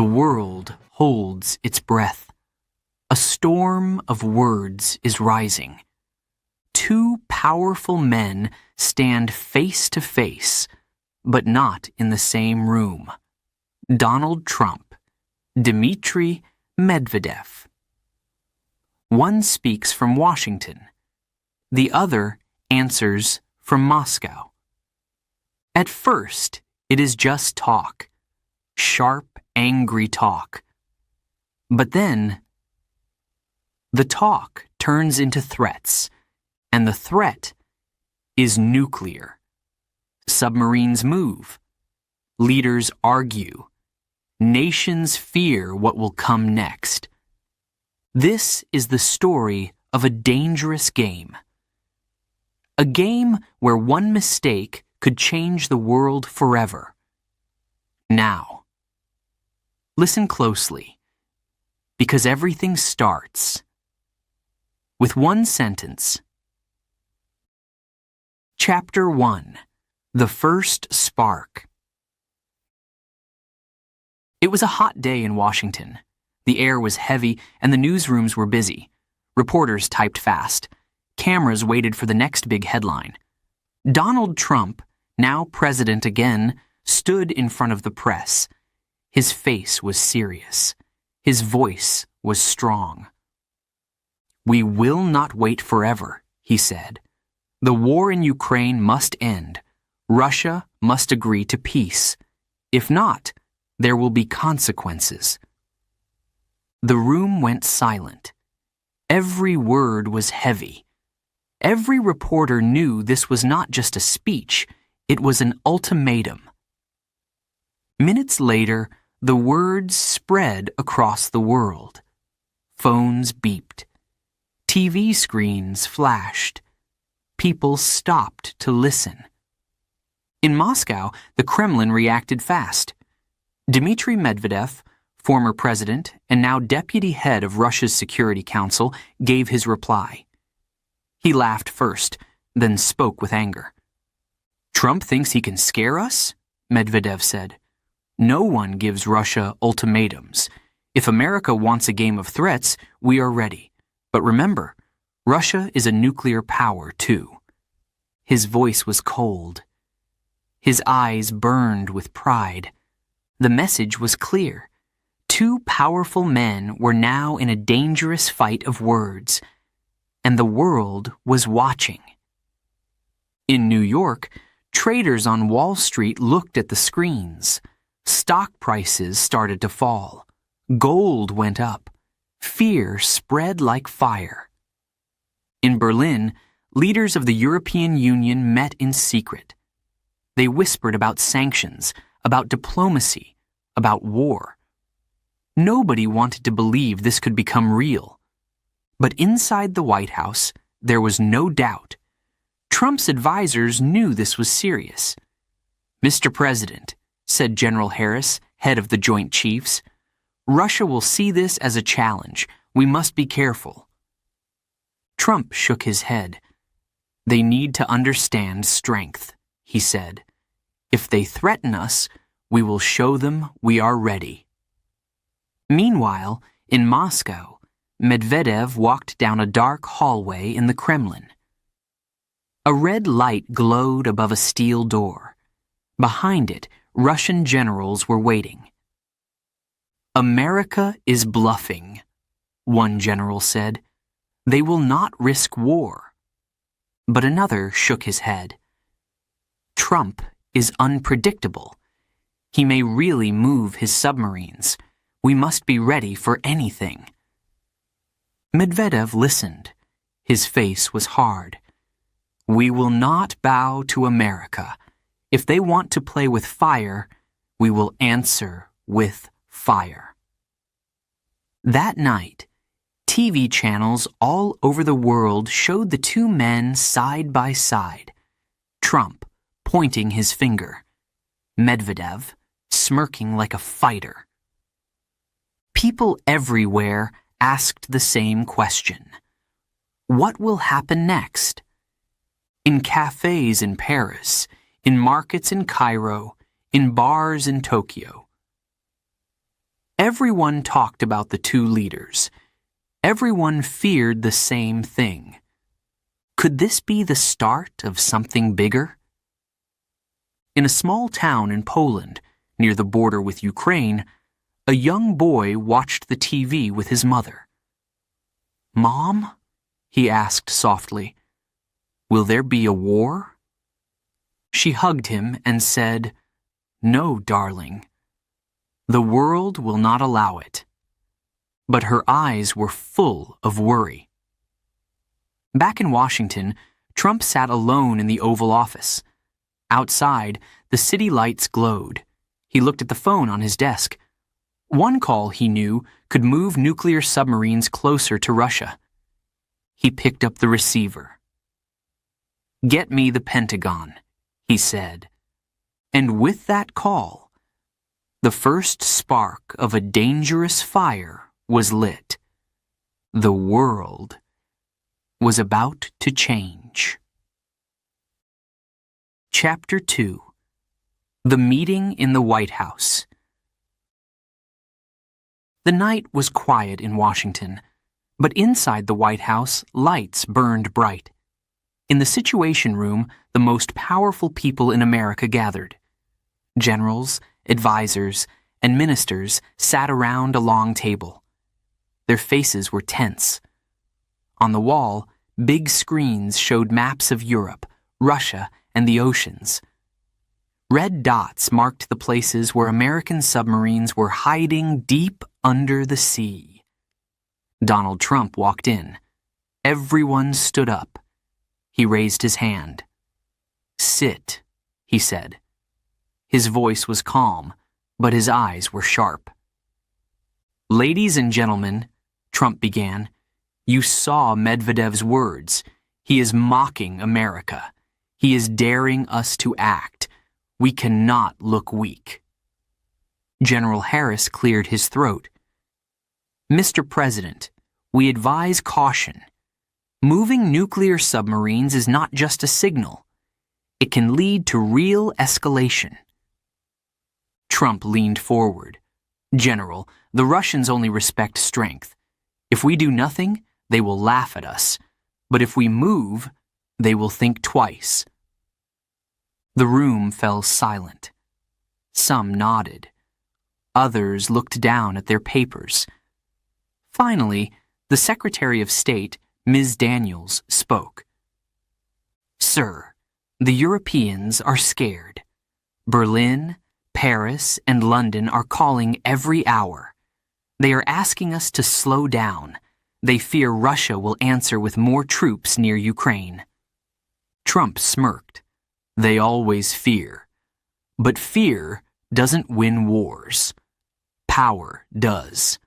The world holds its breath. A storm of words is rising. Two powerful men stand face to face, but not in the same room. Donald Trump, Dmitry Medvedev. One speaks from Washington. The other answers from Moscow. At first, it is just talk. Sharp, angry talk. But then, the talk turns into threats, and the threat is nuclear. Submarines move. Leaders argue. Nations fear what will come next. This is the story of a dangerous game. A game where one mistake could change the world forever. Now, listen closely, because everything starts with one sentence. Chapter 1. The First Spark. It was a hot day in Washington. The air was heavy and the newsrooms were busy. Reporters typed fast. Cameras waited for the next big headline. Donald Trump, now president again, stood in front of the press. His face was serious. His voice was strong. "We will not wait forever," he said. "The war in Ukraine must end. Russia must agree to peace. If not, there will be consequences." The room went silent. Every word was heavy. Every reporter knew this was not just a speech, it was an ultimatum. Minutes later, the words spread across the world. Phones beeped. TV screens flashed. People stopped to listen. In Moscow, the Kremlin reacted fast. Dmitry Medvedev, former president and now deputy head of Russia's Security Council, gave his reply. He laughed first, then spoke with anger. "Trump thinks he can scare us?" Medvedev said. "No one gives Russia ultimatums. If America wants a game of threats, we are ready. But remember, Russia is a nuclear power, too." His voice was cold. His eyes burned with pride. The message was clear. Two powerful men were now in a dangerous fight of words, and the world was watching. In New York, traders on Wall Street looked at the screens. Stock prices started to fall. Gold went up. Fear spread like fire. In Berlin, leaders of the European Union met in secret. They whispered about sanctions, about diplomacy, about war. Nobody wanted to believe this could become real. But inside the White House, there was no doubt. Trump's advisors knew this was serious. "Mr. President," said General Harris, head of the Joint Chiefs, "Russia will see this as a challenge. We must be careful." Trump shook his head. "They need to understand strength," he said. "If they threaten us, we will show them we are ready." Meanwhile, in Moscow, Medvedev walked down a dark hallway in the Kremlin. A red light glowed above a steel door. Behind it, Russian generals were waiting. "America is bluffing," one general said. "They will not risk war." But another shook his head. "Trump is unpredictable. He may really move his submarines. We must be ready for anything." Medvedev listened. His face was hard. "We will not bow to America. If they want to play with fire, we will answer with fire." That night, TV channels all over the world showed the two men side by side. Trump pointing his finger. Medvedev smirking like a fighter. People everywhere asked the same question. What will happen next? In cafes in Paris, in markets in Cairo, in bars in Tokyo. Everyone talked about the two leaders. Everyone feared the same thing. Could this be the start of something bigger? In a small town in Poland, near the border with Ukraine, a young boy watched the TV with his mother. "Mom?" he asked softly. "Will there be a war?" She hugged him and said, "No, darling. The world will not allow it." But her eyes were full of worry. Back in Washington, Trump sat alone in the Oval Office. Outside, the city lights glowed. He looked at the phone on his desk. One call, he knew, could move nuclear submarines closer to Russia. He picked up the receiver. "Get me the Pentagon," he said. And with that call, the first spark of a dangerous fire was lit. The world was about to change. Chapter 2. The Meeting in the White House. The night was quiet in Washington, but inside the White House, lights burned bright. In the Situation Room, the most powerful people in America gathered. Generals, advisors, and ministers sat around a long table. Their faces were tense. On the wall, big screens showed maps of Europe, Russia, and the oceans. Red dots marked the places where American submarines were hiding deep under the sea. Donald Trump walked in. Everyone stood up. He raised his hand. "Sit," he said. His voice was calm, but his eyes were sharp. "Ladies and gentlemen," Trump began, "you saw Medvedev's words. He is mocking America. He is daring us to act. We cannot look weak." General Harris cleared his throat. "Mr. President, we advise caution. Moving nuclear submarines is not just a signal. It can lead to real escalation." Trump leaned forward. "General, the Russians only respect strength. If we do nothing, they will laugh at us. But if we move, they will think twice." The room fell silent. Some nodded. Others looked down at their papers. Finally, the Secretary of State, Ms. Daniels, spoke. "Sir, the Europeans are scared. Berlin, Paris, and London are calling every hour. They are asking us to slow down. They fear Russia will answer with more troops near Ukraine." Trump smirked. "They always fear. But fear doesn't win wars. Power does."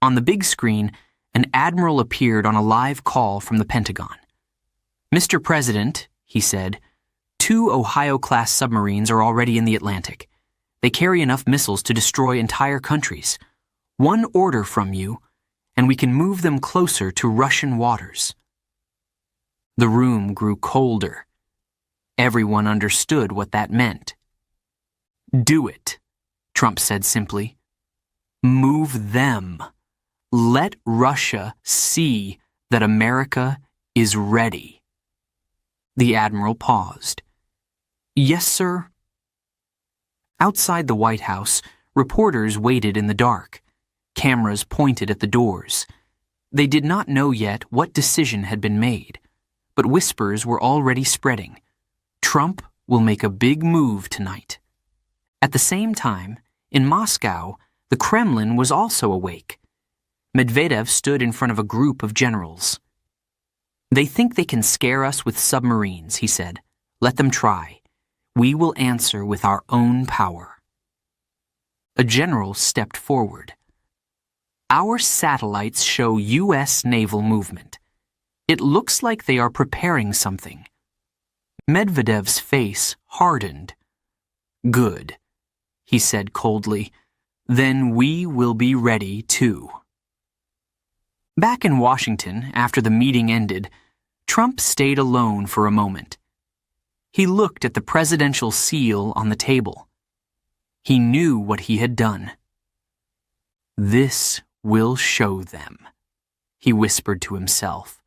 On the big screen, an admiral appeared on a live call from the Pentagon. "Mr. President," he said, "2 Ohio-class submarines are already in the Atlantic. They carry enough missiles to destroy entire countries. One order from you, and we can move them closer to Russian waters." The room grew colder. Everyone understood what that meant. "Do it," Trump said simply. "Move them. Let Russia see that America is ready." The admiral paused. "Yes, sir." Outside the White House, reporters waited in the dark. Cameras pointed at the doors. They did not know yet what decision had been made, but whispers were already spreading. Trump will make a big move tonight. At the same time, in Moscow, the Kremlin was also awake. Medvedev stood in front of a group of generals. "They think they can scare us with submarines," he said. "Let them try. We will answer with our own power." A general stepped forward. "Our satellites show U.S. naval movement. It looks like they are preparing something." Medvedev's face hardened. "Good," he said coldly. "Then we will be ready too." Back in Washington, after the meeting ended, Trump stayed alone for a moment. He looked at the presidential seal on the table. He knew what he had done. "This will show them," he whispered to himself.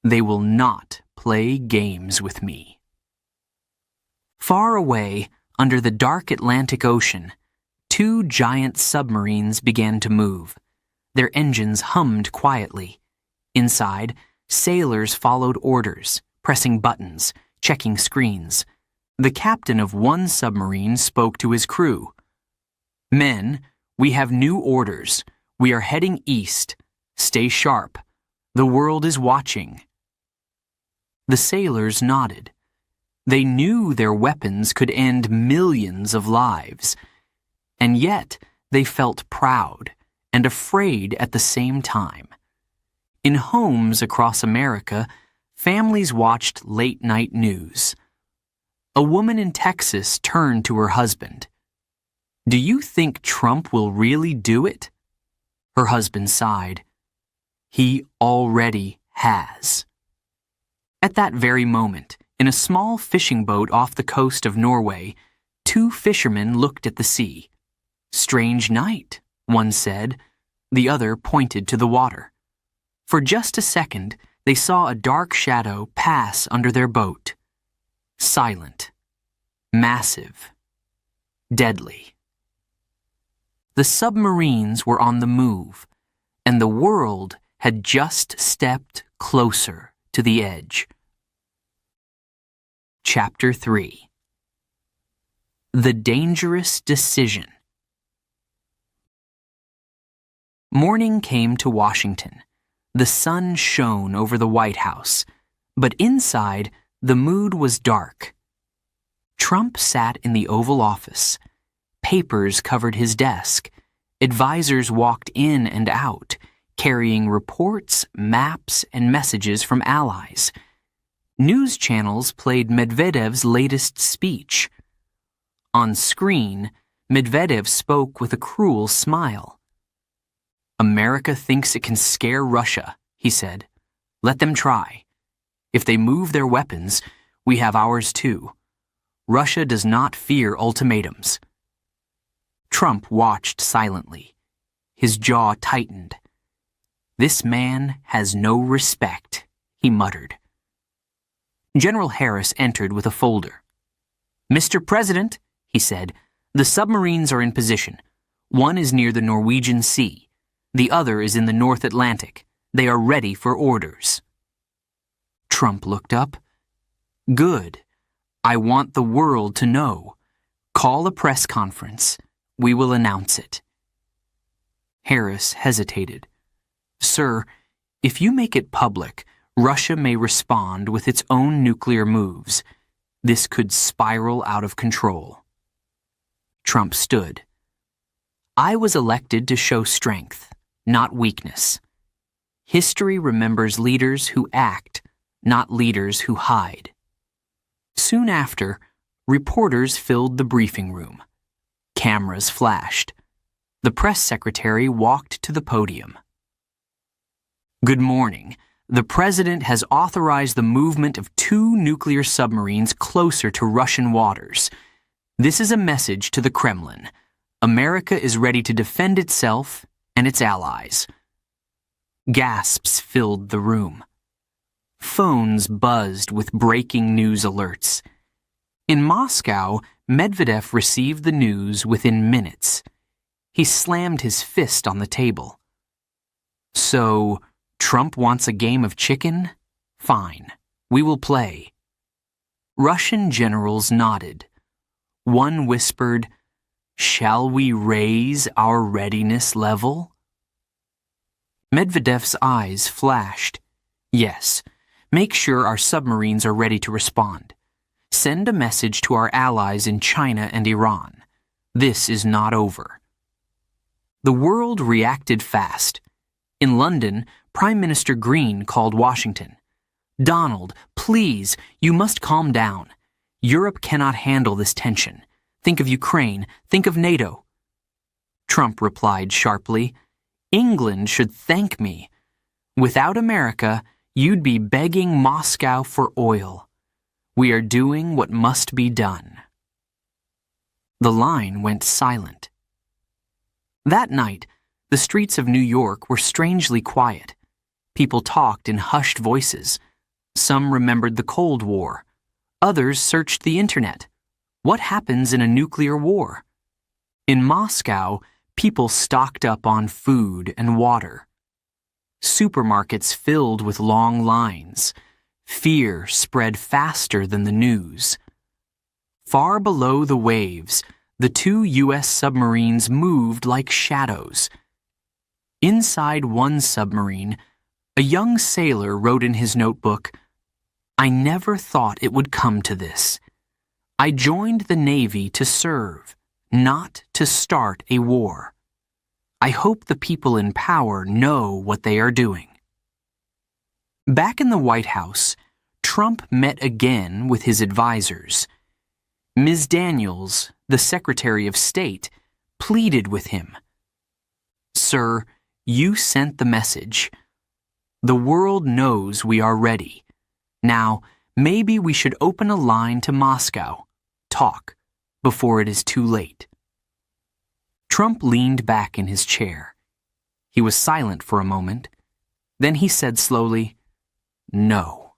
"They will not play games with me." Far away, under the dark Atlantic Ocean, two giant submarines began to move. Their engines hummed quietly. Inside, sailors followed orders, pressing buttons, checking screens. The captain of one submarine spoke to his crew. "Men, we have new orders. We are heading east. Stay sharp. The world is watching." The sailors nodded. They knew their weapons could end millions of lives. And yet, they felt proud and afraid at the same time. In homes across America, families watched late-night news. A woman in Texas turned to her husband. "Do you think Trump will really do it?" Her husband sighed. "He already has." At that very moment, in a small fishing boat off the coast of Norway, two fishermen looked at the sea. "Strange night," one said. The other pointed to the water. For just a second, they saw a dark shadow pass under their boat. Silent, massive, deadly. The submarines were on the move, and the world had just stepped closer to the edge. Chapter 3. The Dangerous Decision. Morning came to Washington. The sun shone over the White House, but inside, the mood was dark. Trump sat in the Oval Office. Papers covered his desk. Advisors walked in and out, carrying reports, maps, and messages from allies. News channels played Medvedev's latest speech. On screen, Medvedev spoke with a cruel smile. "America thinks it can scare Russia," he said. "Let them try. If they move their weapons, we have ours too. Russia does not fear ultimatums." Trump watched silently. His jaw tightened. "This man has no respect," he muttered. General Harris entered with a folder. "Mr. President," he said, "the submarines are in position. One is near the Norwegian Sea. The other is in the North Atlantic. They are ready for orders." Trump looked up. "Good. I want the world to know. Call a press conference. We will announce it." Harris hesitated. "Sir, if you make it public, Russia may respond with its own nuclear moves. This could spiral out of control." Trump stood. "I was elected to show strength, not weakness. History remembers leaders who act, not leaders who hide." Soon after, reporters filled the briefing room. Cameras flashed. The press secretary walked to the podium. "Good morning. The President has authorized the movement of 2 nuclear submarines closer to Russian waters. This is a message to the Kremlin. America is ready to defend itself and its allies." Gasps filled the room. Phones buzzed with breaking news alerts. In Moscow, Medvedev received the news within minutes. He slammed his fist on the table. "So, Trump wants a game of chicken? Fine, we will play." Russian generals nodded. One whispered, "Shall we raise our readiness level?" Medvedev's eyes flashed. "Yes, make sure our submarines are ready to respond. Send a message to our allies in China and Iran. This is not over." The world reacted fast. In London, Prime Minister Green called Washington. "Donald, please, you must calm down. Europe cannot handle this tension. Think of Ukraine. Think of NATO." Trump replied sharply, "England should thank me. Without America, you'd be begging Moscow for oil. We are doing what must be done." The line went silent. That night, the streets of New York were strangely quiet. People talked in hushed voices. Some remembered the Cold War. Others searched the internet. What happens in a nuclear war? In Moscow, people stocked up on food and water. Supermarkets filled with long lines. Fear spread faster than the news. Far below the waves, the 2 U.S. submarines moved like shadows. Inside one submarine, a young sailor wrote in his notebook, "I never thought it would come to this. I joined the Navy to serve, not to start a war. I hope the people in power know what they are doing." Back in the White House, Trump met again with his advisors. Ms. Daniels, the Secretary of State, pleaded with him. "Sir, you sent the message. The world knows we are ready. Now, maybe we should open a line to Moscow, talk, before it is too late." Trump leaned back in his chair. He was silent for a moment. Then he said slowly, "No.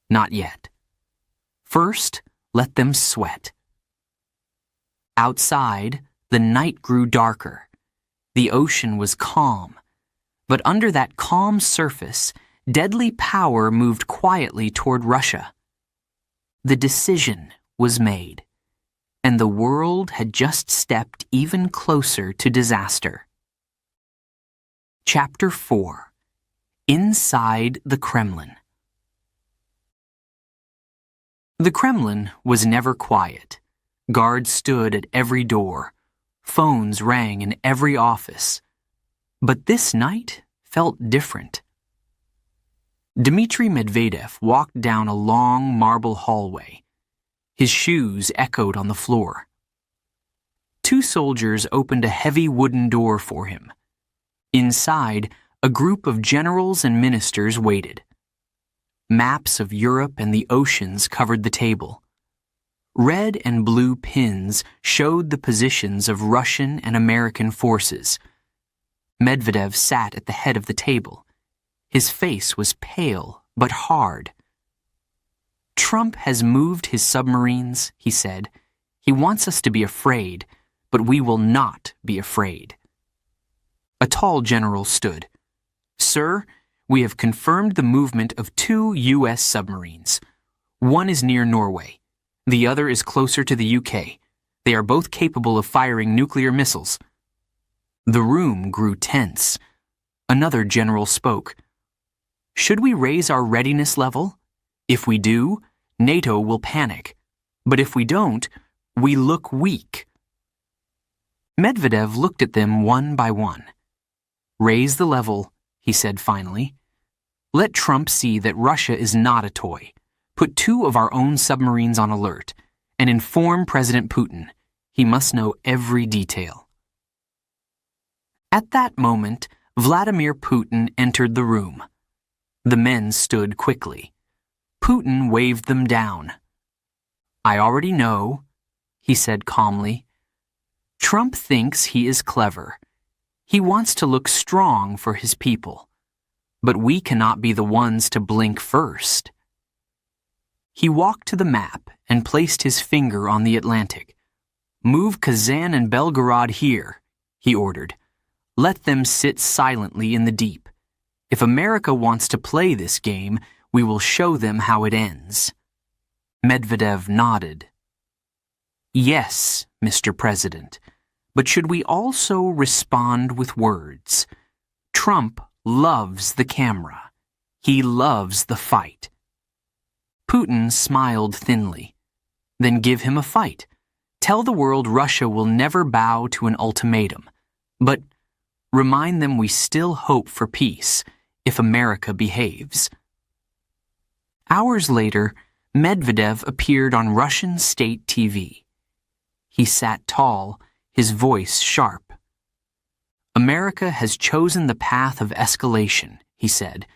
Not yet. First, let them sweat." Outside, the night grew darker. The ocean was calm. But under that calm surface, deadly power moved quietly toward Russia. The decision was made, and the world had just stepped even closer to disaster. Chapter 4. Inside the Kremlin. The Kremlin was never quiet. Guards stood at every door. Phones rang in every office. But this night felt different. Dmitry Medvedev walked down a long marble hallway. His shoes echoed on the floor. 2 soldiers opened a heavy wooden door for him. Inside, a group of generals and ministers waited. Maps of Europe and the oceans covered the table. Red and blue pins showed the positions of Russian and American forces. Medvedev sat at the head of the table. His face was pale but hard. "Trump has moved his submarines," he said. "He wants us to be afraid, but we will not be afraid." A tall general stood. "Sir, we have confirmed the movement of 2 U.S. submarines. One is near Norway. The other is closer to the UK. They are both capable of firing nuclear missiles." The room grew tense. Another general spoke. "Should we raise our readiness level? If we do, NATO will panic. But if we don't, we look weak." Medvedev looked at them one by one. "Raise the level," he said finally. "Let Trump see that Russia is not a toy. Put 2 of our own submarines on alert, and inform President Putin. He must know every detail." At that moment, Vladimir Putin entered the room. The men stood quickly. Putin waved them down. "I already know," he said calmly. "Trump thinks he is clever. He wants to look strong for his people. But we cannot be the ones to blink first." He walked to the map and placed his finger on the Atlantic. "Move Kazan and Belgorod here," he ordered. "Let them sit silently in the deep. If America wants to play this game, we will show them how it ends." Medvedev nodded. "Yes, Mr. President, but should we also respond with words? Trump loves the camera. He loves the fight." Putin smiled thinly. "Then give him a fight. Tell the world Russia will never bow to an ultimatum. But remind them we still hope for peace if America behaves." Hours later, Medvedev appeared on Russian state TV. He sat tall, his voice sharp. "America has chosen the path of escalation," he said.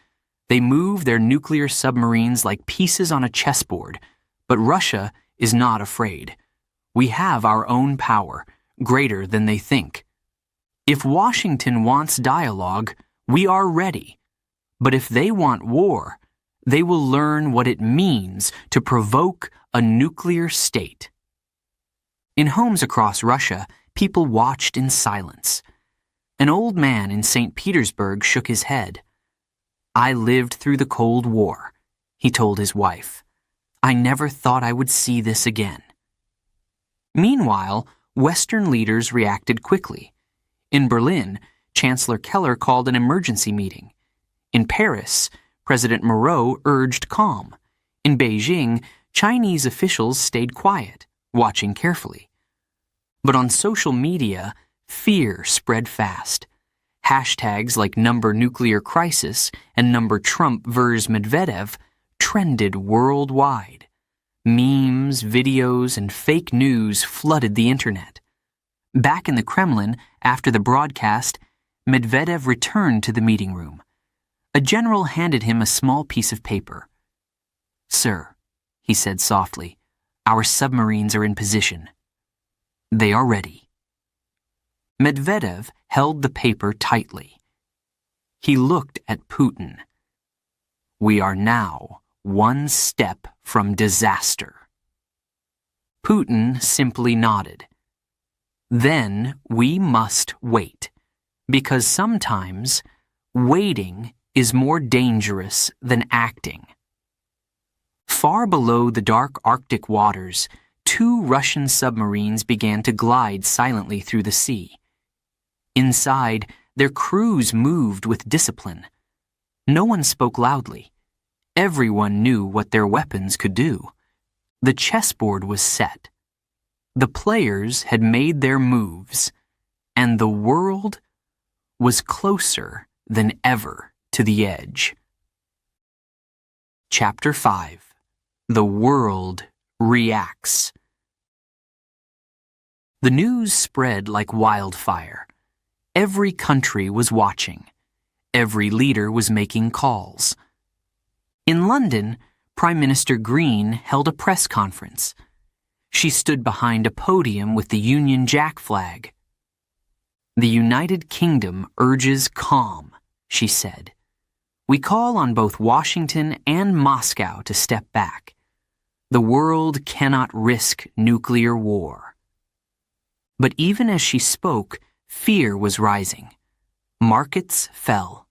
"They move their nuclear submarines like pieces on a chessboard, but Russia is not afraid. We have our own power, greater than they think. If Washington wants dialogue, we are ready. But if they want war, they will learn what it means to provoke a nuclear state. In homes across Russia, people watched in silence. An old man in St. Petersburg shook his head. "I lived through the Cold War," he told his wife. "I never thought I would see this again." Meanwhile, Western leaders reacted quickly. In Berlin, Chancellor Keller called an emergency meeting. In Paris, President Moreau urged calm. In Beijing, Chinese officials stayed quiet, watching carefully. But on social media, fear spread fast. Hashtags like #nuclear-crisis and #Trump vs. Medvedev trended worldwide. Memes, videos, and fake news flooded the internet. Back in the Kremlin, after the broadcast, Medvedev returned to the meeting room. A general handed him a small piece of paper. "Sir," he said softly, "our submarines are in position. They are ready." Medvedev held the paper tightly. He looked at Putin. "We are now one step from disaster." Putin simply nodded. "Then we must wait, because sometimes waiting is more dangerous than acting." Far below the dark Arctic waters, 2 Russian submarines began to glide silently through the sea. Inside, their crews moved with discipline. No one spoke loudly. Everyone knew what their weapons could do. The chessboard was set. The players had made their moves, and the world was closer than ever to the edge. Chapter 5. The World Reacts. The news spread like wildfire. Every country was watching. Every leader was making calls. In London, Prime Minister Green held a press conference. She stood behind a podium with the Union Jack flag. "The United Kingdom urges calm," she said. "We call on both Washington and Moscow to step back. The world cannot risk nuclear war." But even as she spoke, fear was rising. Markets fell.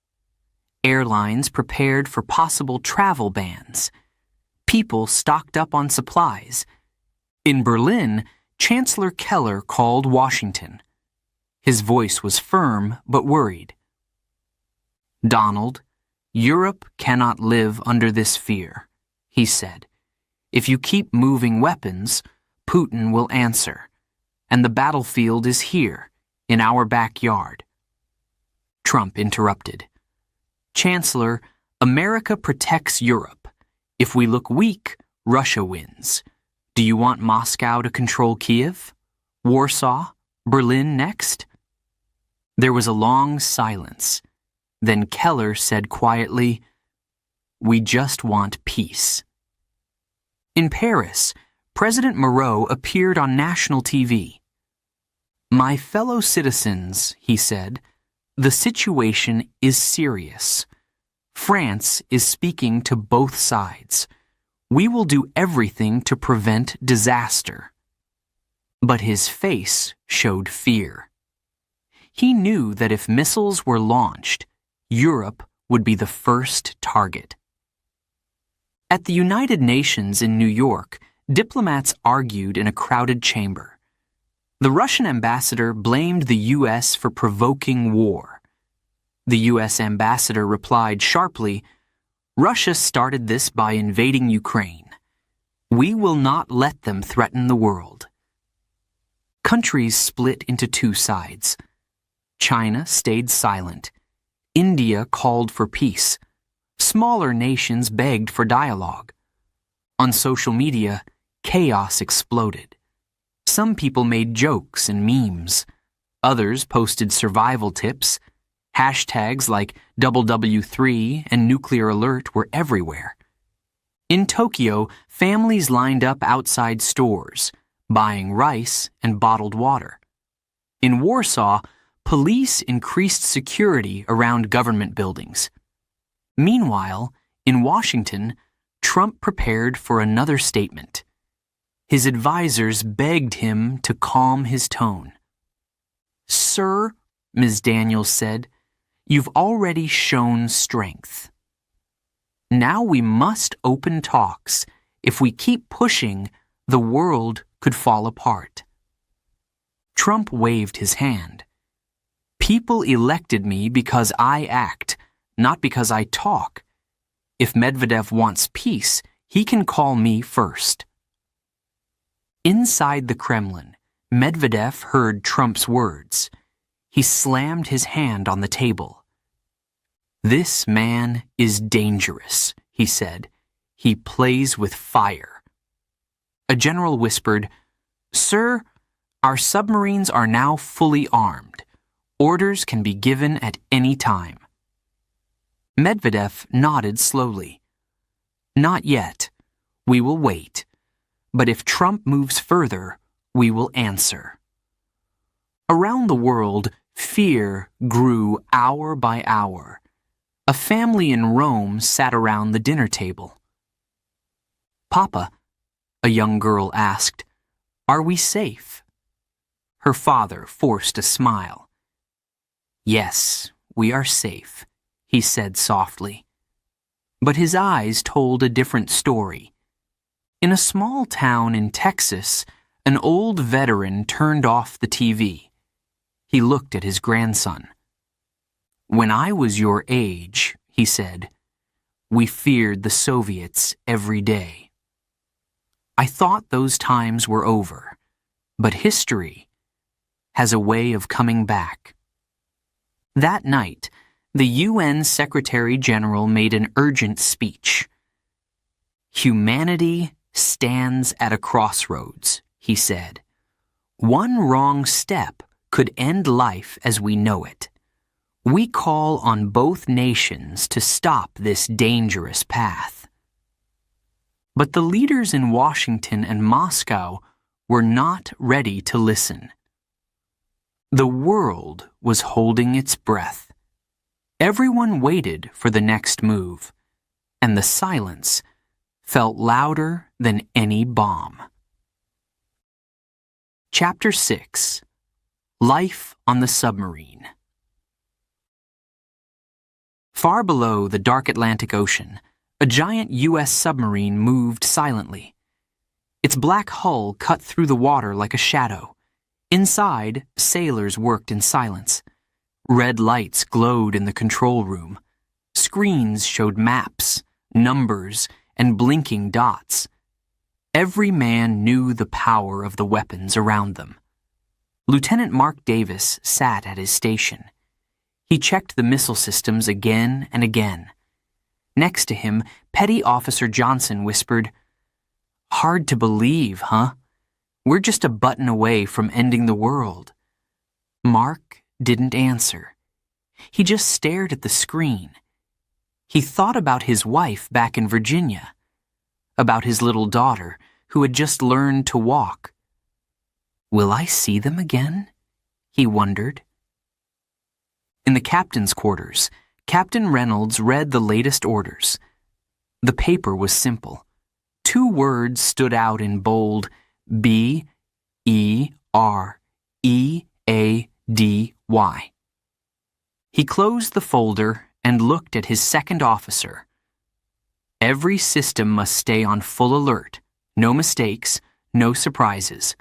Airlines prepared for possible travel bans. People stocked up on supplies. In Berlin, Chancellor Keller called Washington. His voice was firm but worried. "Donald, Europe cannot live under this fear," he said. "If you keep moving weapons, Putin will answer. And the battlefield is here, in our backyard." Trump interrupted. "Chancellor, America protects Europe. If we look weak, Russia wins. Do you want Moscow to control Kiev? Warsaw? Berlin next?" There was a long silence. Then Keller said quietly, "We just want peace." In Paris, President Moreau appeared on national TV. "My fellow citizens," he said, "the situation is serious. France is speaking to both sides. We will do everything to prevent disaster." But his face showed fear. He knew that if missiles were launched, Europe would be the first target. At the United Nations in New York, diplomats argued in a crowded chamber. The Russian ambassador blamed the U.S. for provoking war. The U.S. ambassador replied sharply, "Russia started this by invading Ukraine. We will not let them threaten the world." Countries split into 2 sides. China stayed silent. India called for peace. Smaller nations begged for dialogue. On social media, chaos exploded. Some people made jokes and memes. Others posted survival tips. Hashtags like WW3 and nuclear alert were everywhere. In Tokyo, families lined up outside stores, buying rice and bottled water. In Warsaw, police increased security around government buildings. Meanwhile, in Washington, Trump prepared for another statement. His advisers begged him to calm his tone. "Sir," Ms. Daniels said, "you've already shown strength. Now we must open talks. If we keep pushing, the world could fall apart." Trump waved his hand. "People elected me because I act, not because I talk. If Medvedev wants peace, he can call me first." Inside the Kremlin, Medvedev heard Trump's words. He slammed his hand on the table. "This man is dangerous," he said. "He plays with fire." A general whispered, "Sir, our submarines are now fully armed. Orders can be given at any time." Medvedev nodded slowly. "Not yet. We will wait. But if Trump moves further, we will answer." Around the world, fear grew hour by hour. A family in Rome sat around the dinner table. "Papa," a young girl asked, "are we safe?" Her father forced a smile. "Yes, we are safe," he said softly. But his eyes told a different story. In a small town in Texas, an old veteran turned off the TV. He looked at his grandson. "When I was your age," he said, "we feared the Soviets every day. I thought those times were over, but history has a way of coming back." That night, the UN Secretary General made an urgent speech. "Humanity stands at a crossroads," he said. "One wrong step could end life as we know it. We call on both nations to stop this dangerous path." But the leaders in Washington and Moscow were not ready to listen. The world was holding its breath. Everyone waited for the next move, and the silence felt louder than any bomb. Chapter 6. Life on the Submarine. Far below the dark Atlantic Ocean, a giant U.S. submarine moved silently. Its black hull cut through the water like a shadow. Inside, sailors worked in silence. Red lights glowed in the control room. Screens showed maps, numbers, and blinking dots. Every man knew the power of the weapons around them. Lieutenant Mark Davis sat at his station. He checked the missile systems again and again. Next to him, Petty Officer Johnson whispered, "Hard to believe, huh? We're just a button away from ending the world." Mark didn't answer. He just stared at the screen. He thought about his wife back in Virginia, about his little daughter who had just learned to walk. "Will I see them again?" he wondered. In the captain's quarters, Captain Reynolds read the latest orders. The paper was simple. 2 words stood out in bold: BEREADY. He closed the folder and looked at his second officer. "Every system must stay on full alert. No mistakes, no surprises."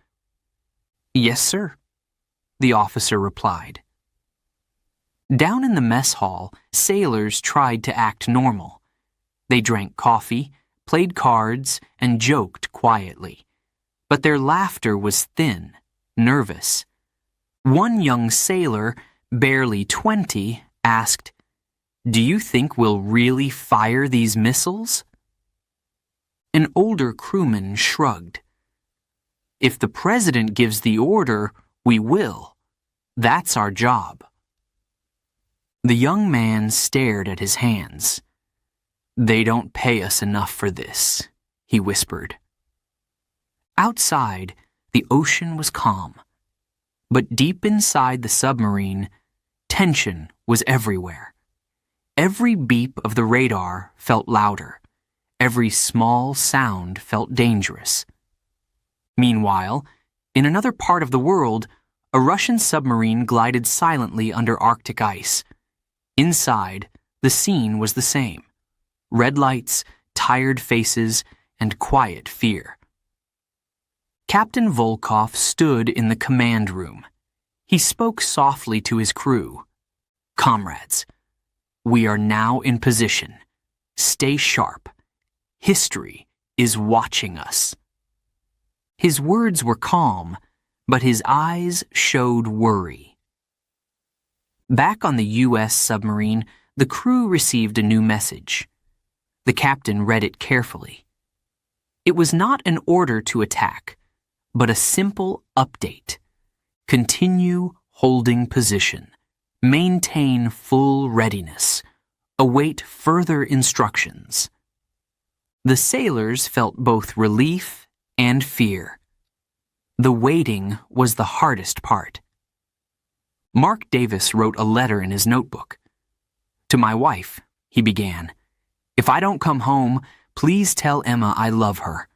"Yes, sir," the officer replied. Down in the mess hall, sailors tried to act normal. They drank coffee, played cards, and joked quietly. But their laughter was thin, nervous. One young sailor, barely 20, asked, "Do you think we'll really fire these missiles?" An older crewman shrugged. "If the president gives the order, we will. That's our job." The young man stared at his hands. "They don't pay us enough for this," he whispered. Outside, the ocean was calm. But deep inside the submarine, tension was everywhere. Every beep of the radar felt louder. Every small sound felt dangerous. Meanwhile, in another part of the world, a Russian submarine glided silently under Arctic ice. Inside, the scene was the same. Red lights, tired faces, and quiet fear. Captain Volkov stood in the command room. He spoke softly to his crew. "Comrades, we are now in position. Stay sharp. History is watching us." His words were calm, but his eyes showed worry. Back on the U.S. submarine, the crew received a new message. The captain read it carefully. It was not an order to attack, but a simple update. Continue holding position. Maintain full readiness. Await further instructions. The sailors felt both relief and fear. The waiting was the hardest part. Mark Davis wrote a letter in his notebook. "To my wife," he began, "if I don't come home, please tell Emma I love her.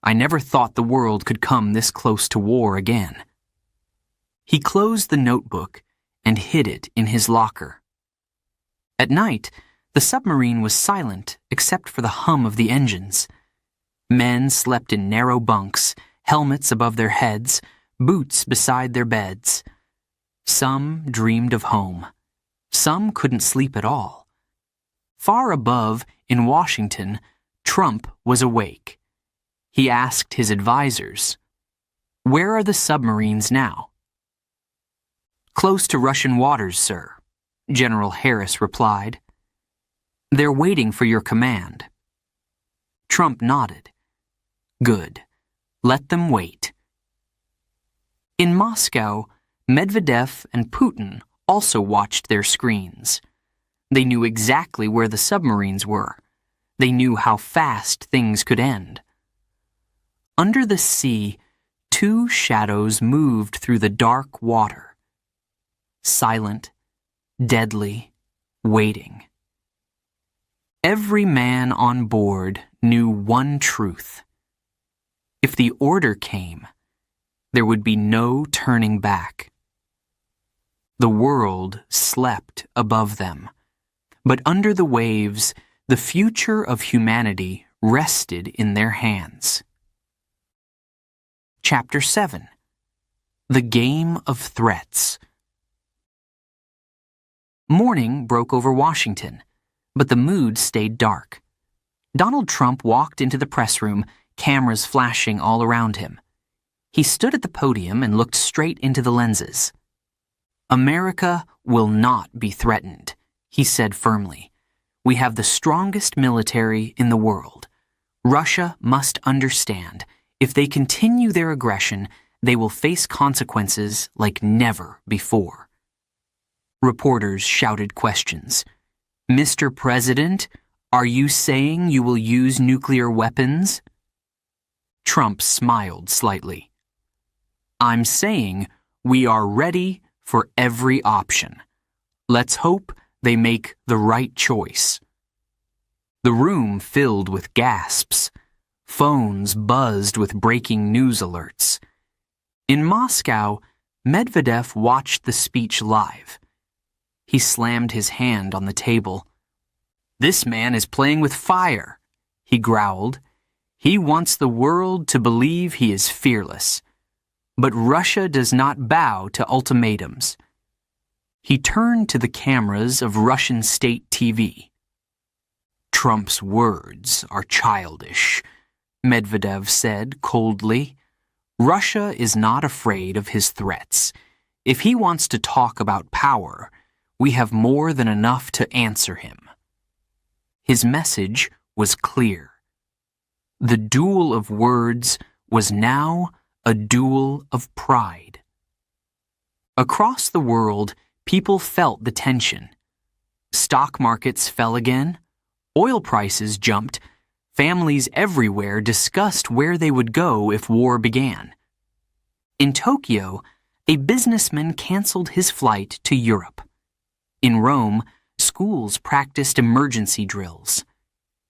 I never thought the world could come this close to war again." He closed the notebook and hid it in his locker. At night, the submarine was silent except for the hum of the engines. Men slept in narrow bunks, helmets above their heads, boots beside their beds. Some dreamed of home. Some couldn't sleep at all. Far above, in Washington, Trump was awake. He asked his advisors, "Where are the submarines now?" "Close to Russian waters, sir," General Harris replied. "They're waiting for your command." Trump nodded. "Good. Let them wait." In Moscow, Medvedev and Putin also watched their screens. They knew exactly where the submarines were. They knew how fast things could end. Under the sea, two shadows moved through the dark water. Silent, deadly, waiting. Every man on board knew one truth. If the order came, there would be no turning back. The world slept above them, but under the waves, the future of humanity rested in their hands. Chapter 7. The Game of Threats. Morning broke over Washington, but the mood stayed dark. Donald Trump walked into the press room, cameras flashing all around him. He stood at the podium and looked straight into the lenses. "America will not be threatened," he said firmly. "We have the strongest military in the world. Russia must understand, if they continue their aggression, they will face consequences like never before." Reporters shouted questions. "Mr. President, are you saying you will use nuclear weapons?" Trump smiled slightly. "I'm saying we are ready for every option. Let's hope they make the right choice." The room filled with gasps. Phones buzzed with breaking news alerts. In Moscow, Medvedev watched the speech live. He slammed his hand on the table. "This man is playing with fire," he growled. "He wants the world to believe he is fearless. But Russia does not bow to ultimatums." He turned to the cameras of Russian state TV. "Trump's words are childish," Medvedev said coldly. "Russia is not afraid of his threats. If he wants to talk about power, we have more than enough to answer him." His message was clear. The duel of words was now a duel of pride. Across the world, people felt the tension. Stock markets fell again. Oil prices jumped. Families everywhere discussed where they would go if war began. In Tokyo, A businessman canceled his flight to Europe. In Rome, schools practiced emergency drills.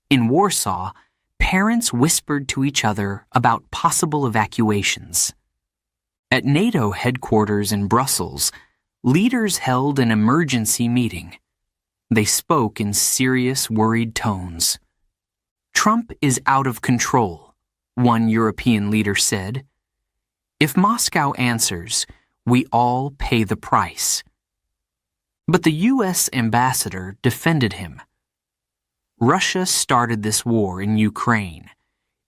In Warsaw, parents whispered to each other about possible evacuations. At NATO headquarters in Brussels, leaders held an emergency meeting. They spoke in serious, worried tones. "Trump is out of control," one European leader said. "If Moscow answers, we all pay the price." But the U.S. ambassador defended him. "Russia started this war in Ukraine.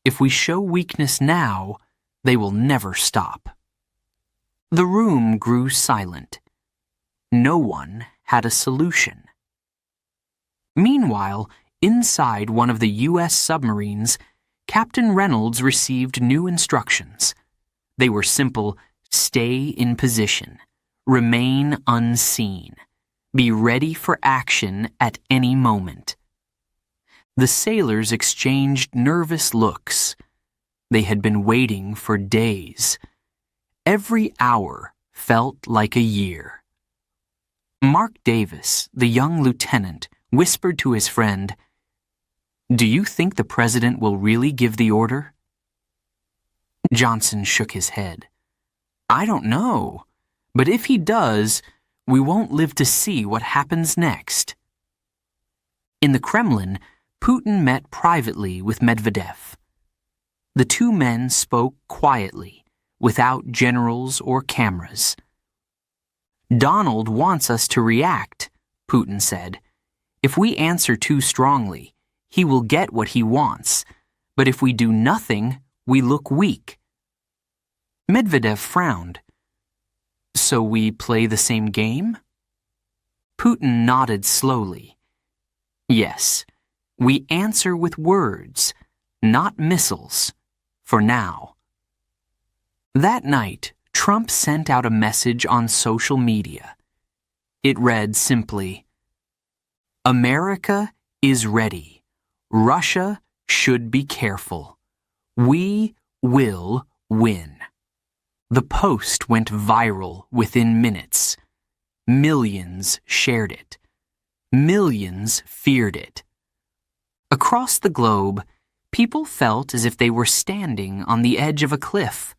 If we show weakness now, they will never stop." The room grew silent. No one had a solution. Meanwhile, inside one of the U.S. submarines, Captain Reynolds received new instructions. They were simple: stay in position, remain unseen, be ready for action at any moment. The sailors exchanged nervous looks. They had been waiting for days. Every hour felt like a year. Mark Davis, the young lieutenant, whispered to his friend, "Do you think the president will really give the order?" Johnson shook his head. "I don't know, but if he does, we won't live to see what happens next." In the Kremlin, Putin met privately with Medvedev. The two men spoke quietly, without generals or cameras. "Donald wants us to react," Putin said. "If we answer too strongly, he will get what he wants, but if we do nothing, we look weak." Medvedev frowned. "So we play the same game?" Putin nodded slowly. "Yes, we answer with words, not missiles, for now." That night, Trump sent out a message on social media. It read simply, "America is ready. Russia should be careful. We will win." The post went viral within minutes. Millions shared it. Millions feared it. Across the globe, people felt as if they were standing on the edge of a cliff.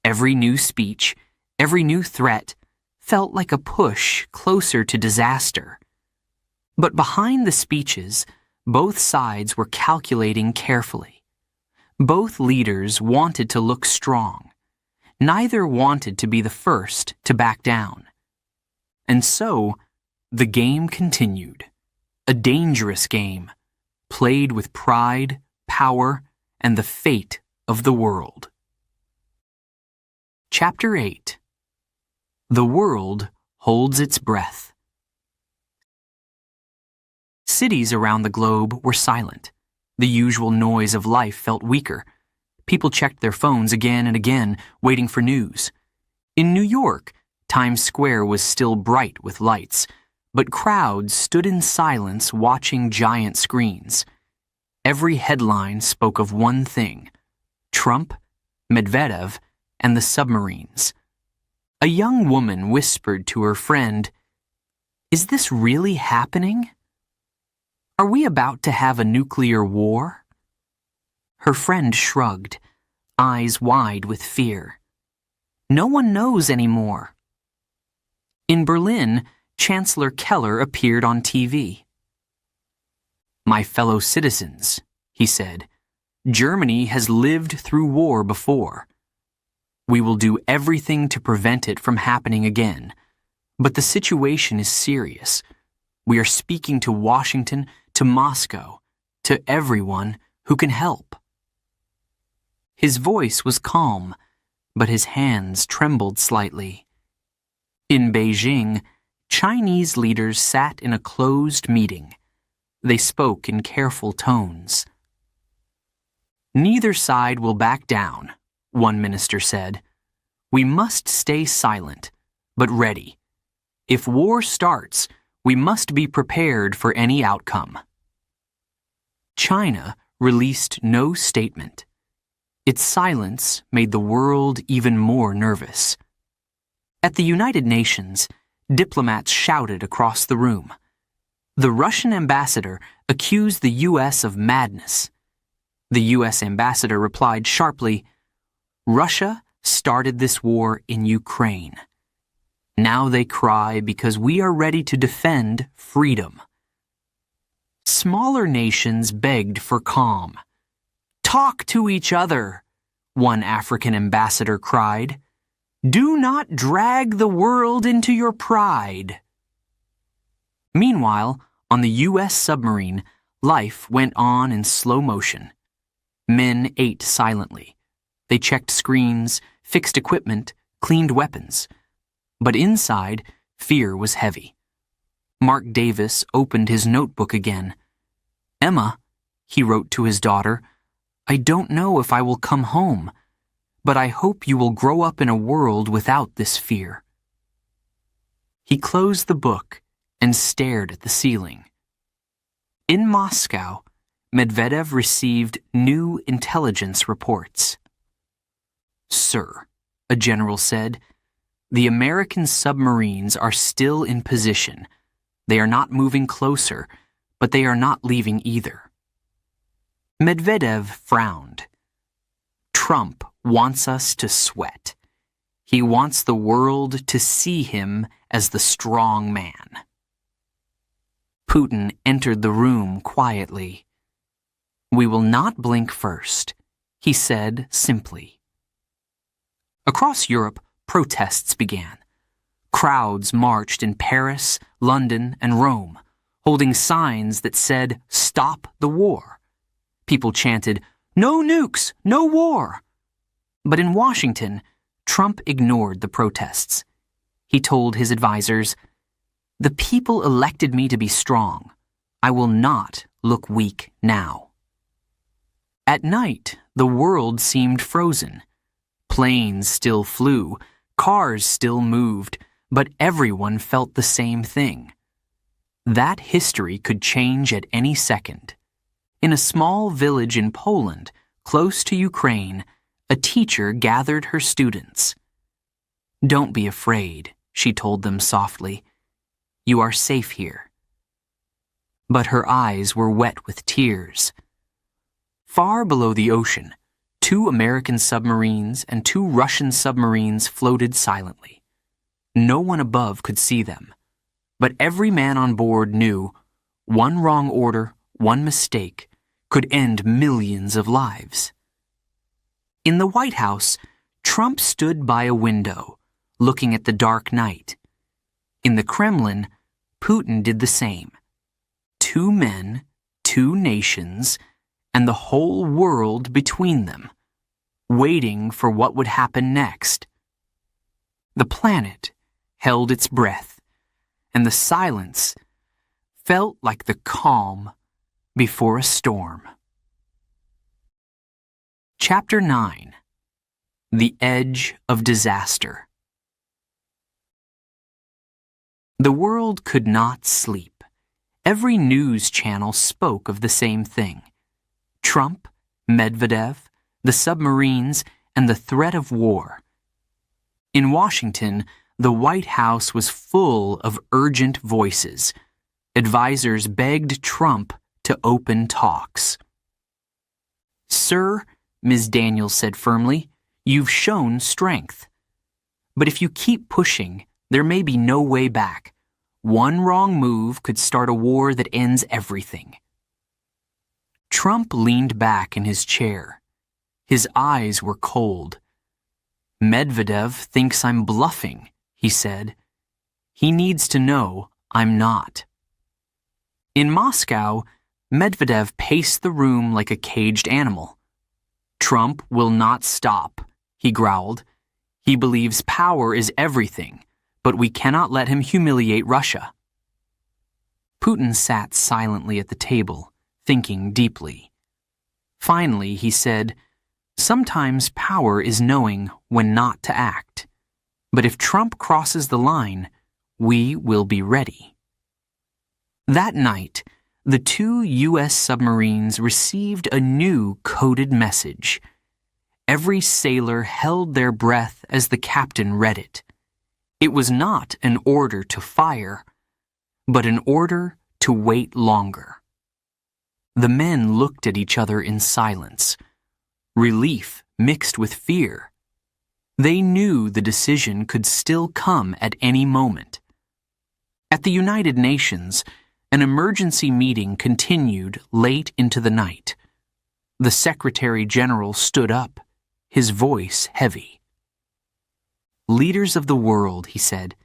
Every new speech, every new threat, felt like a push closer to disaster. But behind the speeches, both sides were calculating carefully. Both leaders wanted to look strong. Neither wanted to be the first to back down. And so, the game continued. A dangerous game, played with pride, power, and the fate of the world. Chapter 8. The world holds its breath. Cities around the globe were silent. The usual noise of life felt weaker. People checked their phones again and again, waiting for news. In New York, Times Square was still bright with lights, but crowds stood in silence watching giant screens. Every headline spoke of one thing: Trump, Medvedev, and the submarines. A young woman whispered to her friend, "Is this really happening? Are we about to have a nuclear war?" Her friend shrugged, eyes wide with fear. "No one knows anymore." In Berlin, Chancellor Keller appeared on TV. "My fellow citizens," he said, "Germany has lived through war before. We will do everything to prevent it from happening again. But the situation is serious. We are speaking to Washington, to Moscow, to everyone who can help." His voice was calm, but his hands trembled slightly. In Beijing, Chinese leaders sat in a closed meeting. They spoke in careful tones. "Neither side will back down," one minister said. "We must stay silent, but ready. If war starts, we must be prepared for any outcome." China released no statement. Its silence made the world even more nervous. At the United Nations, diplomats shouted across the room. The Russian ambassador accused the U.S. of madness. The U.S. ambassador replied sharply, "Russia started this war in Ukraine. Now they cry because we are ready to defend freedom." Smaller nations begged for calm. "Talk to each other," one African ambassador cried. "Do not drag the world into your pride." Meanwhile, on the U.S. submarine, life went on in slow motion. Men ate silently. They checked screens, fixed equipment, cleaned weapons. But inside, fear was heavy. Mark Davis opened his notebook again. "Emma," he wrote to his daughter, "I don't know if I will come home, but I hope you will grow up in a world without this fear." He closed the book and stared at the ceiling. In Moscow, Medvedev received new intelligence reports. "Sir," a general said, "the American submarines are still in position. They are not moving closer, but they are not leaving either." Medvedev frowned. "Trump wants us to sweat. He wants the world to see him as the strong man." Putin entered the room quietly. "We will not blink first," he said simply. Across Europe, protests began. Crowds marched in Paris, London, and Rome, holding signs that said, "Stop the war." People chanted, "No nukes, no war." But in Washington, Trump ignored the protests. He told his advisers, "The people elected me to be strong. I will not look weak now." At night, the world seemed frozen. Planes still flew, cars still moved, but everyone felt the same thing. That history could change at any second. In a small village in Poland, close to Ukraine, a teacher gathered her students. "Don't be afraid," she told them softly. "You are safe here." But her eyes were wet with tears. Far below the ocean, 2 American submarines and 2 Russian submarines floated silently. No one above could see them, but every man on board knew one wrong order, one mistake, could end millions of lives. In the White House, Trump stood by a window, looking at the dark night. In the Kremlin, Putin did the same. 2 men, 2 nations, and the whole world between them, waiting for what would happen next. The planet held its breath, and the silence felt like the calm before a storm. Chapter 9. The Edge of Disaster. The world could not sleep. Every news channel spoke of the same thing. Trump, Medvedev, the submarines, and the threat of war. In Washington, the White House was full of urgent voices. Advisers begged Trump to open talks. "Sir," Ms. Daniels said firmly, "you've shown strength. But if you keep pushing, there may be no way back. One wrong move could start a war that ends everything." Trump leaned back in his chair. His eyes were cold. "Medvedev thinks I'm bluffing," he said. "He needs to know I'm not." In Moscow, Medvedev paced the room like a caged animal. "Trump will not stop," he growled. "He believes power is everything, but we cannot let him humiliate Russia." Putin sat silently at the table, thinking deeply. Finally, he said, "Sometimes power is knowing when not to act. But if Trump crosses the line, we will be ready." That night, the 2 U.S. submarines received a new coded message. Every sailor held their breath as the captain read it. It was not an order to fire, but an order to wait longer. The men looked at each other in silence, relief mixed with fear. They knew the decision could still come at any moment. At the United Nations, an emergency meeting continued late into the night. The Secretary General stood up, his voice heavy. "Leaders of the world," he said,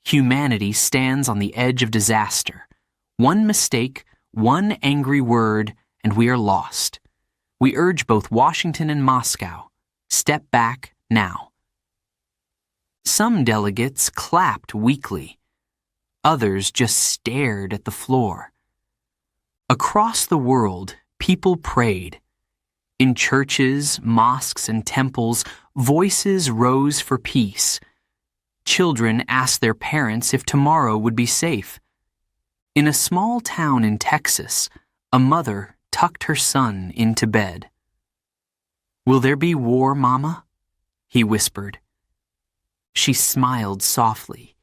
"humanity stands on the edge of disaster. One mistake, one angry word, and we are lost. We urge both Washington and Moscow, step back now." Some delegates clapped weakly. Others just stared at the floor. Across the world, people prayed. In churches, mosques, and temples, voices rose for peace. Children asked their parents if tomorrow would be safe. In a small town in Texas, a mother tucked her son into bed. "Will there be war, Mama?" he whispered. She smiled softly.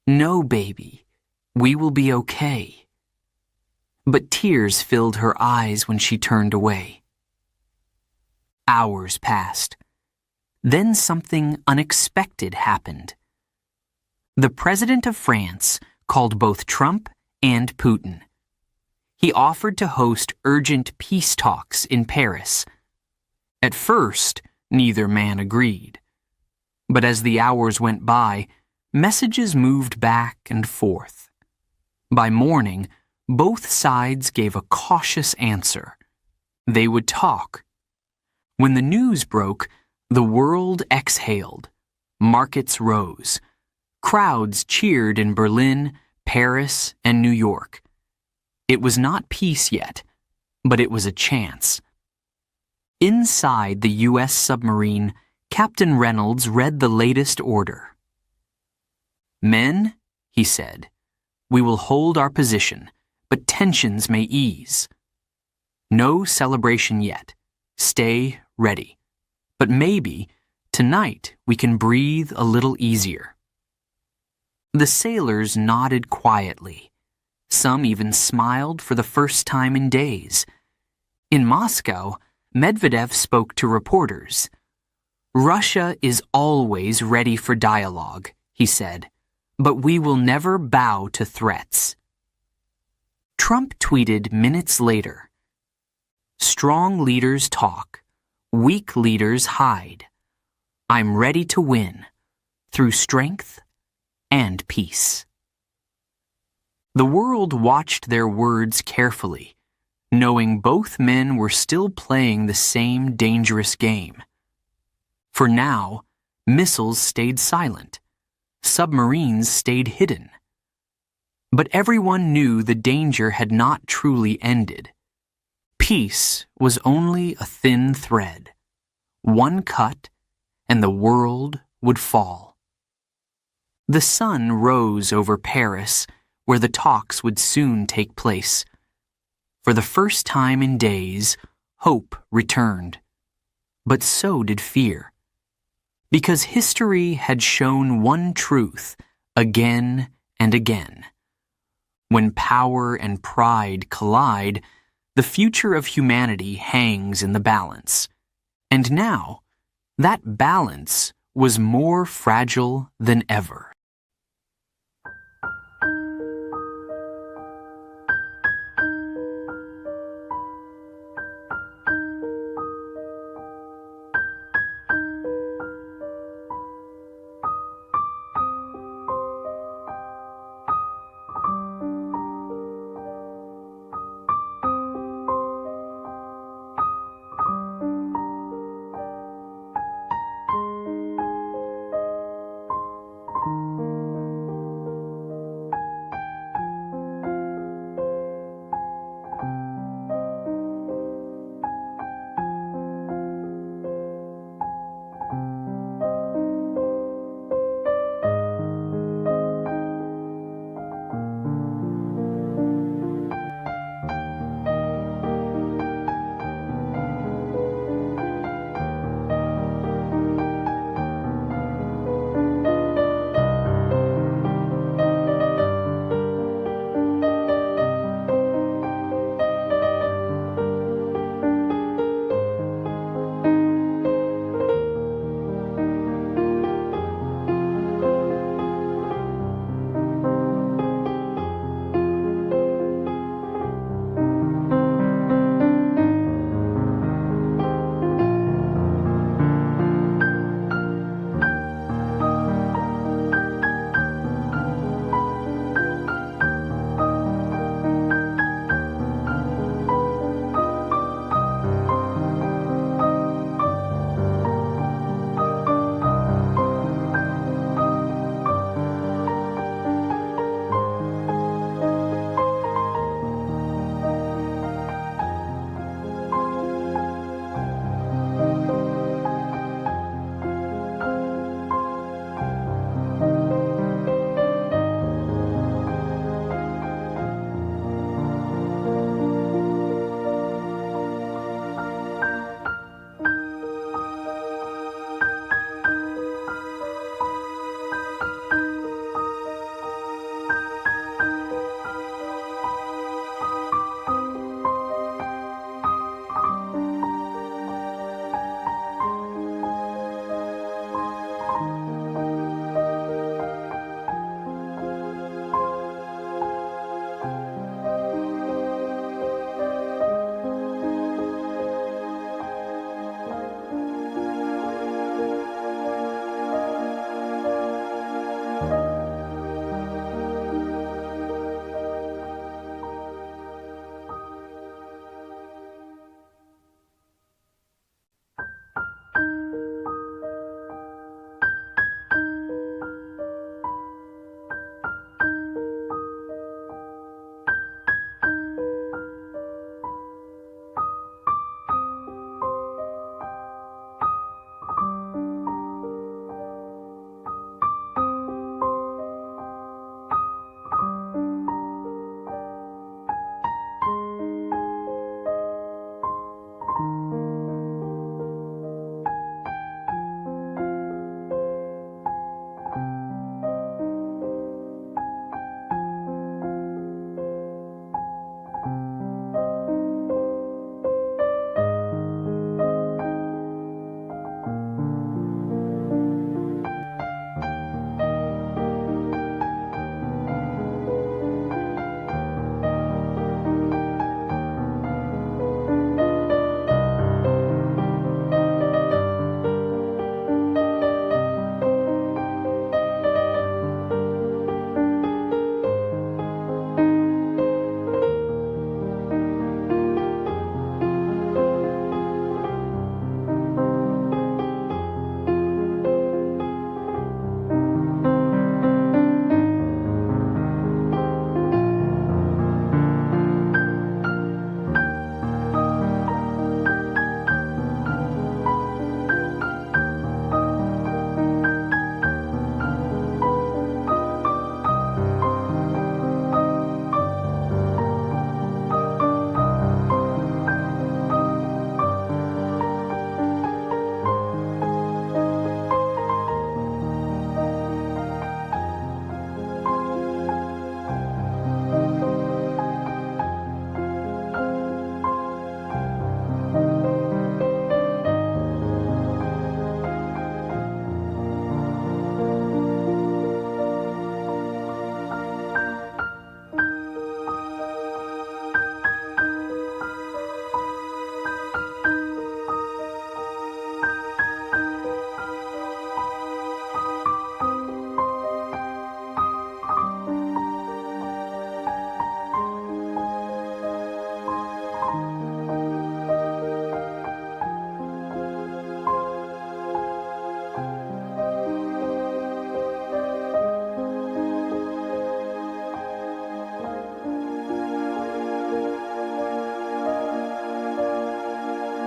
"No, baby, we will be okay." But tears filled her eyes when she turned away. Hours passed. Then something unexpected happened. The President of France called both Trump and Putin. He offered to host urgent peace talks in Paris. At first, neither man agreed. But as the hours went by, messages moved back and forth. By morning, both sides gave a cautious answer. They would talk. When the news broke, the world exhaled. Markets rose. Crowds cheered in Berlin, Paris, and New York. It was not peace yet, but it was a chance. Inside the U.S. submarine, Captain Reynolds read the latest order. "Men," he said, "we will hold our position, but tensions may ease. No celebration yet. Stay ready. But maybe, tonight we can breathe a little easier." The sailors nodded quietly. Some even smiled for the first time in days. In Moscow, Medvedev spoke to reporters. "Russia is always ready for dialogue," he said, "but we will never bow to threats." Trump tweeted minutes later, "Strong leaders talk, weak leaders hide. I'm ready to win, through strength and peace." The world watched their words carefully, knowing both men were still playing the same dangerous game. For now, missiles stayed silent. Submarines stayed hidden. But everyone knew the danger had not truly ended. Peace was only a thin thread. One cut, and the world would fall. The sun rose over Paris, where the talks would soon take place. For the first time in days, hope returned. But so did fear. Because history had shown one truth again and again. When power and pride collide, the future of humanity hangs in the balance. And now, that balance was more fragile than ever.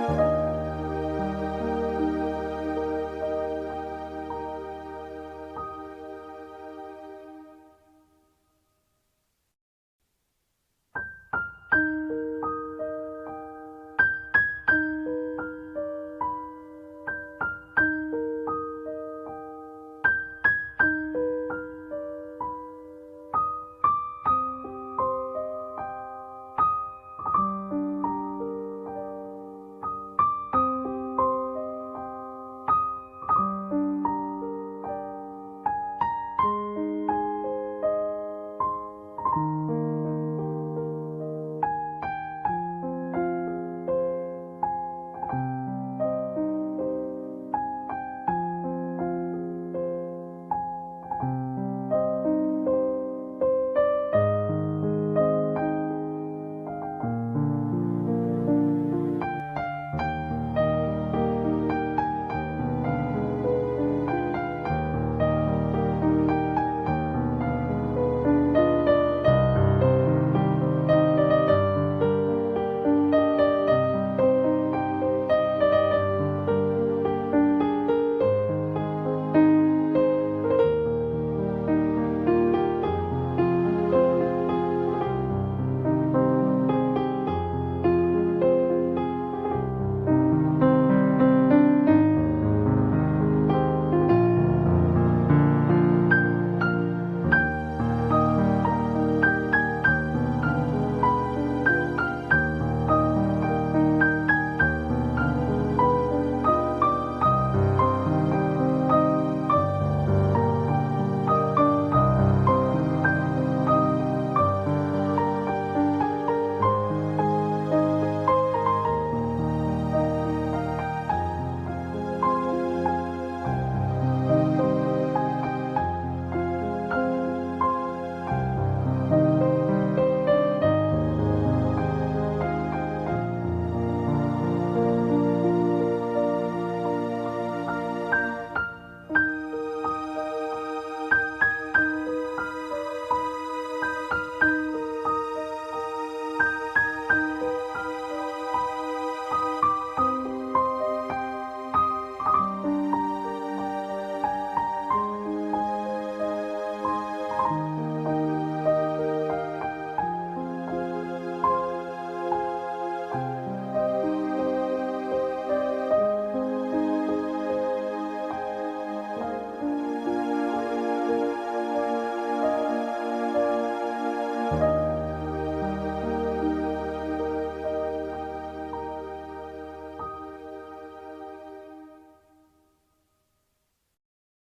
you.